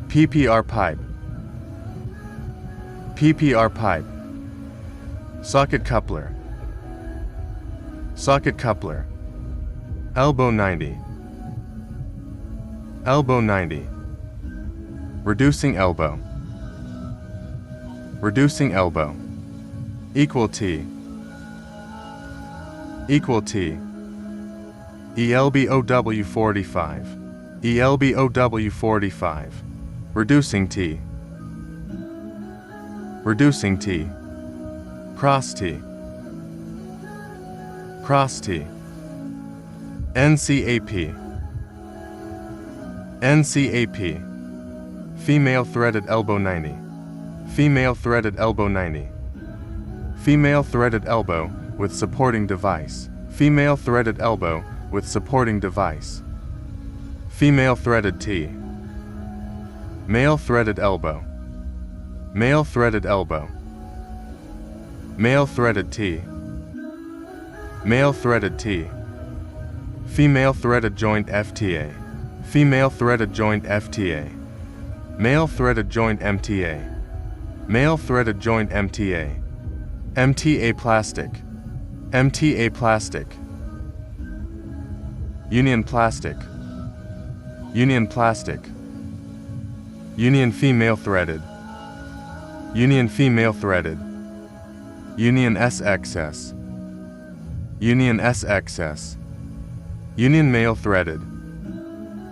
PPR pipe, PPR pipe. Socket coupler, socket coupler. Elbow 90, elbow 90. Reducing elbow, reducing elbow. Equal T, equal T. ELBOW 45, ELBOW 45. Reducing T, reducing T. Cross T, cross T. NCAP, NCAP. Female threaded elbow 90, female threaded elbow 90. Female threaded elbow with supporting device, female threaded elbow with supporting device. Female threaded T. Male threaded elbow, male threaded elbow. Male threaded T, male threaded T. Female threaded joint FTA, female threaded joint FTA. Male threaded joint MTA, male threaded joint MTA. MTA plastic, MTA plastic. Union plastic, union plastic. Union female threaded, union female threaded. Union SXS, union SXS. Union male threaded,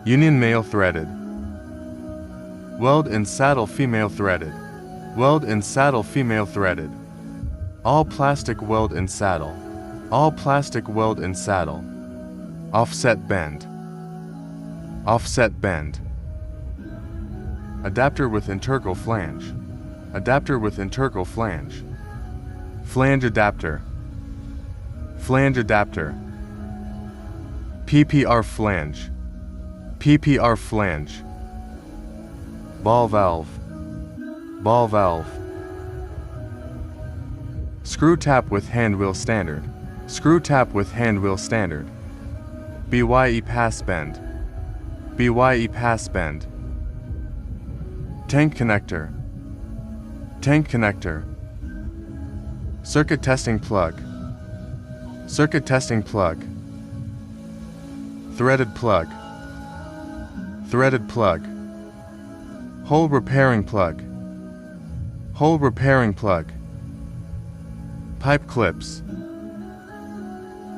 union male threaded. Weld in saddle female threaded, weld in saddle female threaded. All plastic weld in saddle, all plastic weld in saddle. Offset bend, offset bend. Adapter with integral flange, adapter with integral flange. Flange adapter, flange adapter. PPR flange, PPR flange. Ball valve, ball valve. Screw tap with hand wheel standard, screw tap with hand wheel standard. BYE pass bend, BYE pass bend. Tank connector, tank connector. Circuit testing plug, circuit testing plug. Threaded plug, threaded plug. Hole repairing plug, hole repairing plug. Pipe clips,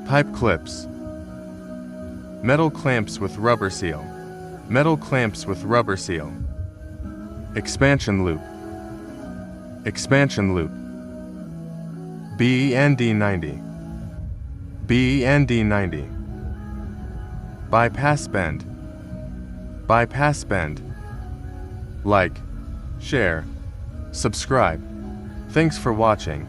pipe clips. Metal clamps with rubber seal, metal clamps with rubber seal. Expansion loop, expansion loop. BEND 90, BEND 90. Bypass bend, bypass bend. Like, share, subscribe. Thanks for watching.